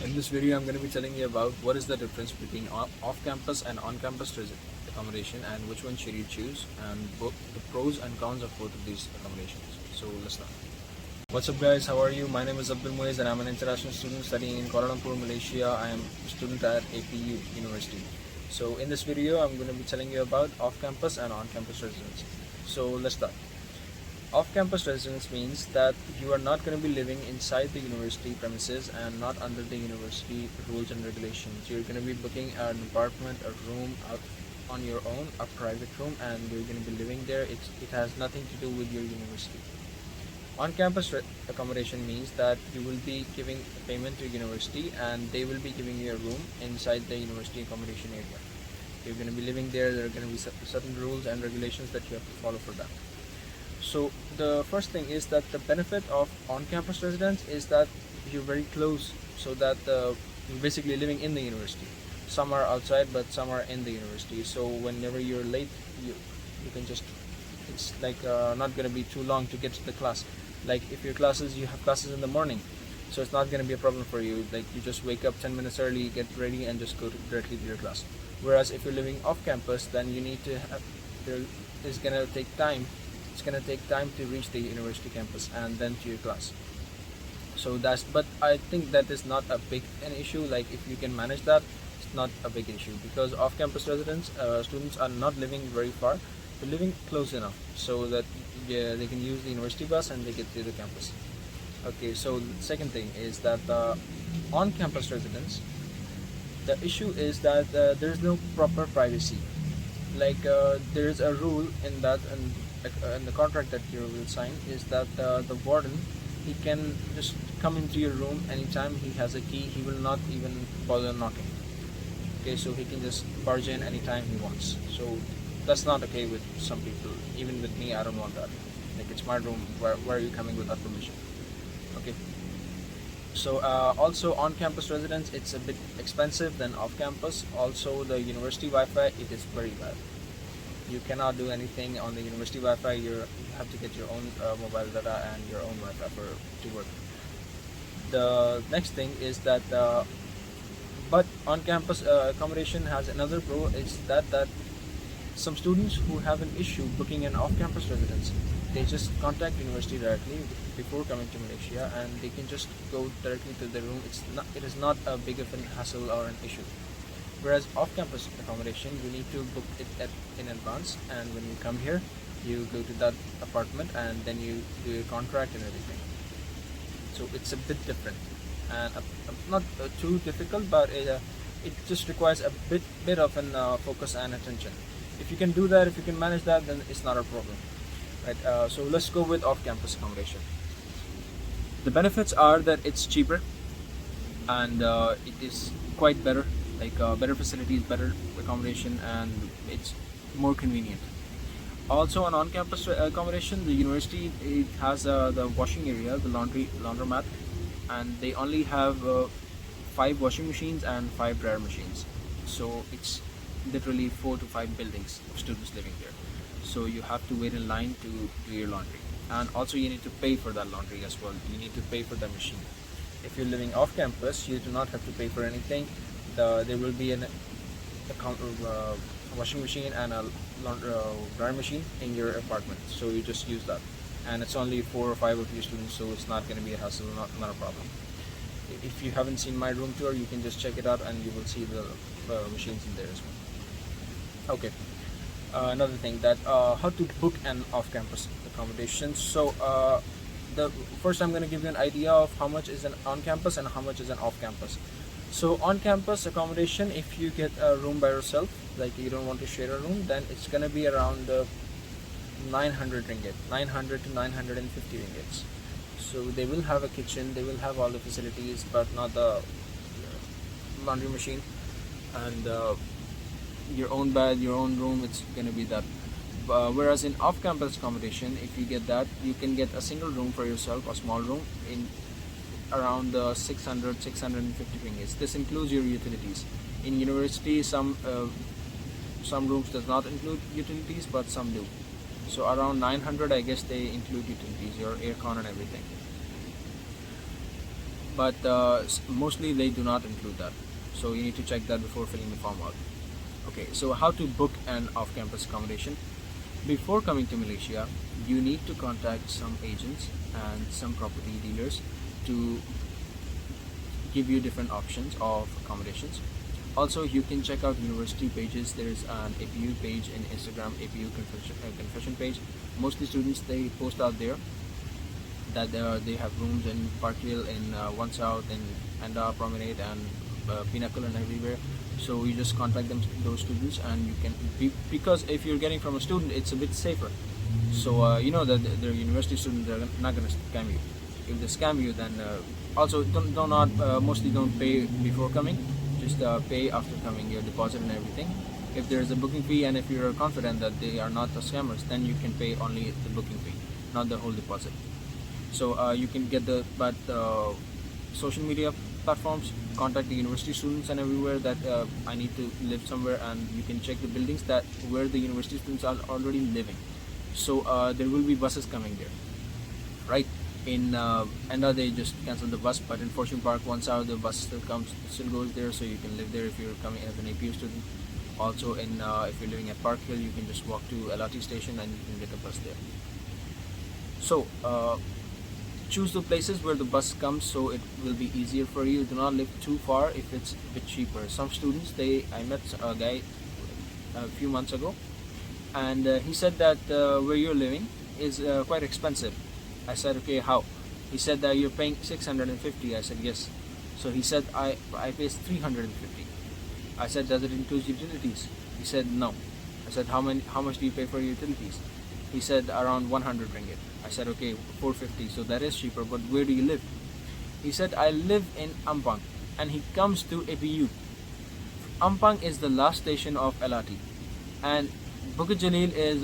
In this video, I'm going to be telling you about what is the difference between off-campus and on-campus accommodation and which one should you choose, and the pros and cons of both of these accommodations. So let's start. What's up guys, how are you? My name is Abdul Muiz and I'm an international student studying in Kuala Lumpur, Malaysia. I am a student at APU University. So in this video, I'm going to be telling you about off-campus and on-campus residence. So let's start. Off-campus residence means that you are not going to be living inside the university premises and not under the university rules and regulations. You're going to be booking an apartment, a room out on your own, a private room, and you're going to be living there. It has nothing to do with your university. On-campus accommodation means that you will be giving payment to university and they will be giving you a room inside the university accommodation area. You're going to be living there. There are going to be certain rules and regulations that you have to follow for that. So the first thing is that the benefit of on-campus residence is that you're very close, so that you're basically living in the university. Some are outside, but some are in the university. So whenever you're late, you can just, it's like not going to be too long to get to the class. Like if your classes, you have classes in the morning, so it's not going to be a problem for you. Like you just wake up 10 minutes early, get ready, and just go directly to your class. Whereas if you're living off campus, then you need to have, there is going to take time. It's going to take time to reach the university campus and then to your class. So but I think that is not a big an issue. Like if you can manage that, it's not a big issue, because off-campus residents, students are not living very far, they're living close enough so that they can use the university bus and they get to the campus. Okay, so the second thing is that on-campus residents, the issue is that there's no proper privacy. Like there is a rule in that, and the contract that you will sign is that the warden, he can just come into your room anytime he has a key. He will not even bother knocking. Okay, so he can just barge in anytime he wants. So that's not okay with some people. Even with me, I don't want that. Like it's my room. Where are you coming without permission? Okay. So also on-campus residence, it's a bit expensive than off-campus. Also the university Wi-Fi, it is very bad. You cannot do anything on the university Wi-Fi. You have to get your own mobile data and your own Wi-Fi to work. The next thing is that but on-campus accommodation has another pro, is that some students who have an issue booking an off-campus residence, they just contact university directly before coming to Malaysia, and they can just go directly to their room. It is not a big of an hassle or an issue. Whereas off-campus accommodation, you need to book it in advance, and when you come here, you go to that apartment and then you do your contract and everything. So it's a bit different, and not too difficult, but it just requires a bit of an focus and attention. If you can do that, if you can manage that, then it's not a problem, right? So let's go with off-campus accommodation. The benefits are that it's cheaper, and it is quite better. Like better facilities, better accommodation, and it's more convenient. Also on on-campus accommodation, the university, it has the washing area, the laundromat, and they only have 5 washing machines and 5 dryer machines. So it's literally 4 to 5 buildings of students living there. So you have to wait in line to do your laundry, and also you need to pay for that laundry as well. You need to pay for the machine. If you're living off campus, you do not have to pay for anything. There will be a washing machine and a dryer machine in your apartment, so you just use that, and it's only 4 or 5 of your students, so it's not going to be a hassle, not a problem. If you haven't seen my room tour, you can just check it out and you will see the machines in there as well. Okay, another thing, that how to book an off-campus accommodation. So the first, I'm going to give you an idea of how much is an on-campus and how much is an off-campus. So on-campus accommodation, if you get a room by yourself, like you don't want to share a room, then it's gonna be around 900 ringgit, 900 to 950 ringgits. So they will have a kitchen, they will have all the facilities, but not the laundry machine, and your own bed, your own room. It's gonna be that. Whereas in off-campus accommodation, if you get that, you can get a single room for yourself, a small room, in around 650 ringgits. This includes your utilities. In university, some rooms does not include utilities, but some do. So around 900, I guess they include utilities, your aircon and everything. but mostly they do not include that. So you need to check that before filling the form out. Okay, so how to book an off-campus accommodation? Before coming to Malaysia, you need to contact some agents and some property dealers to give you different options of accommodations. Also, you can check out university pages. There is an APU page in Instagram, APU confession page. Mostly students, they post out there that they have rooms in Park Hill, in One South, in Anda Promenade, and Pinnacle, and everywhere. So you just contact those students, and you can because if you're getting from a student, it's a bit safer. So you know that they're university students, they're not gonna scam you. If they scam you, then also don't not mostly don't pay before coming. Just pay after coming, your deposit and everything. If there is a booking fee, and if you're confident that they are not the scammers, then you can pay only the booking fee, not the whole deposit. So you can get the social media platforms, contact the university students and everywhere that I need to live somewhere, and you can check the buildings that where the university students are already living. So there will be buses coming there, right? In Enda they just cancelled the bus, but in Fortune Park, once out the bus still goes there, so you can live there if you're coming as an APU student. Also, in if you're living at Park Hill, you can just walk to LRT station and you can get a bus there. So choose the places where the bus comes, so it will be easier for you. Do not live too far if it's a bit cheaper. Some students, I met a guy a few months ago, and he said that where you're living is quite expensive. I said, okay, how? He said that you're paying 650. I said, yes. So he said, I pay 350. I said, does it include utilities? He said, no. I said, how much do you pay for utilities? He said, around 100 ringgit. I said, okay, 450. So that is cheaper, but where do you live? He said, I live in Ampang, and he comes to APU. Ampang is the last station of LRT, and Bukit Jalil is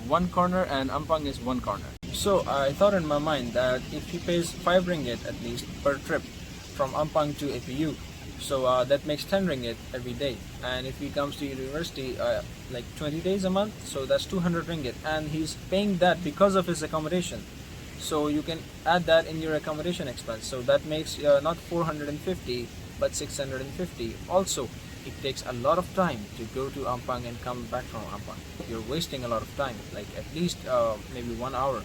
one corner and Ampang is one corner. So I thought in my mind that if he pays 5 ringgit at least per trip from Ampang to APU, so that makes 10 ringgit every day. And if he comes to university like 20 days a month, so that's 200 ringgit, and he's paying that because of his accommodation. So you can add that in your accommodation expense. So that makes not 450 but 650. Also, it takes a lot of time to go to Ampang and come back from Ampang. You're wasting a lot of time, like at least maybe 1 hour.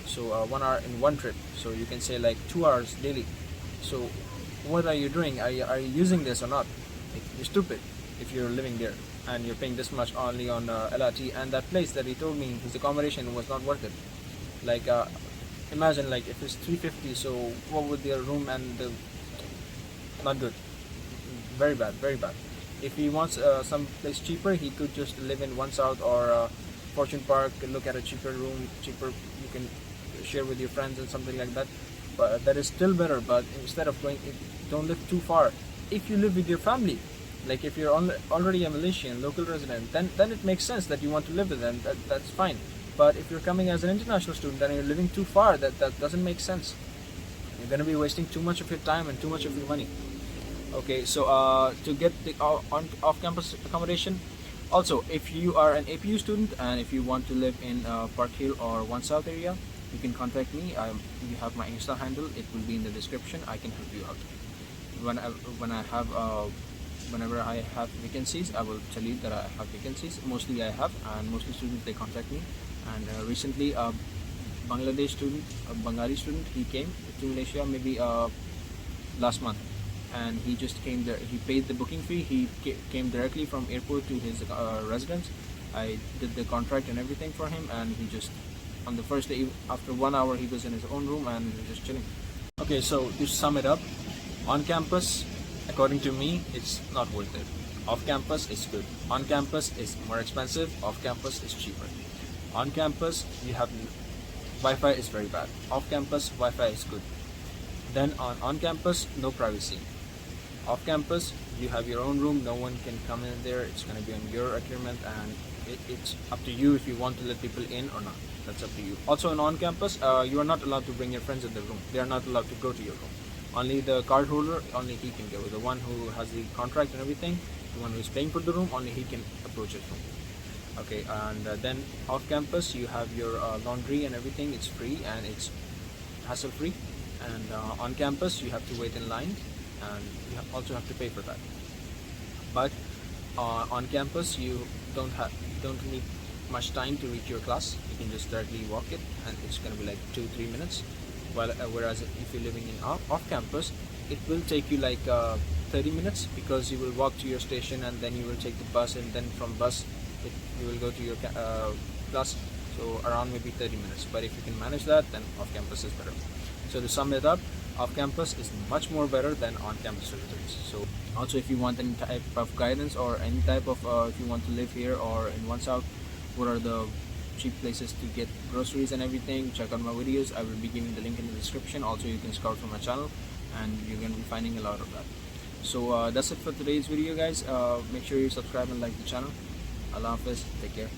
So 1 hour in one trip. So you can say like 2 hours daily. So what are you doing? Are you using this or not? Like, you're stupid if you're living there and you're paying this much only on LRT, and that place that he told me his accommodation was not worth it. Like imagine like if it's 350, so what would their room and the not good, very bad, very bad. If he wants some place cheaper, he could just live in One South or Fortune Park, look at a cheaper room, cheaper you can share with your friends and something like that. But that is still better. But instead of going, don't live too far. If you live with your family, like if you're already a Malaysian local resident, then it makes sense that you want to live with them. That's fine. But if you're coming as an international student and you're living too far, that doesn't make sense. You're going to be wasting too much of your time and too much of your money. Okay, so to get the off-campus accommodation, also if you are an APU student and if you want to live in Park Hill or One South area, you can contact me. You have my Insta handle, it will be in the description. I can help you out. Whenever I have vacancies, I will tell you that I have vacancies. Mostly I have, and mostly students, they contact me. And recently a Bangladesh student, a Bengali student, he came to Malaysia maybe last month, and he just came there. He paid the booking fee. He came directly from airport to his residence. I did the contract and everything for him, and he just on the first day, after 1 hour, he was in his own room and he was just chilling. Okay, so to sum it up, on campus, according to me, it's not worth it. Off campus is good. On campus is more expensive. Off campus is cheaper. On campus, you have Wi-Fi is very bad. Off campus, Wi-Fi is good. Then on campus, no privacy. Off campus, you have your own room. No one can come in there. It's going to be on your agreement, and it's up to you if you want to let people in or not. That's up to you. Also, on campus, you are not allowed to bring your friends in the room. They are not allowed to go to your room. Only the card holder, only he can go. The one who has the contract and everything, the one who is paying for the room, only he can approach his room. Okay, and then off campus, you have your laundry and everything. It's free and it's hassle free, and on campus you have to wait in line, and you also have to pay for that. But on campus you don't need much time to reach your class. You can just directly walk it, and it's going to be like 2-3 minutes. While whereas if you're living in off campus, it will take you like 30 minutes, because you will walk to your station and then you will take the bus, and then from bus you will go to your class. So around maybe 30 minutes. But if you can manage that, then off campus is better. So to sum it up, off campus is much more better than on campus visitors. So also, if you want any type of guidance, or any type of if you want to live here or in One South, what are the cheap places to get groceries and everything, check out my videos. I will be giving the link in the description. Also, you can scout from my channel, and you're going to be finding a lot of that. So that's it for today's video, guys. Make sure you subscribe and like the channel. Allah Hafiz, take care.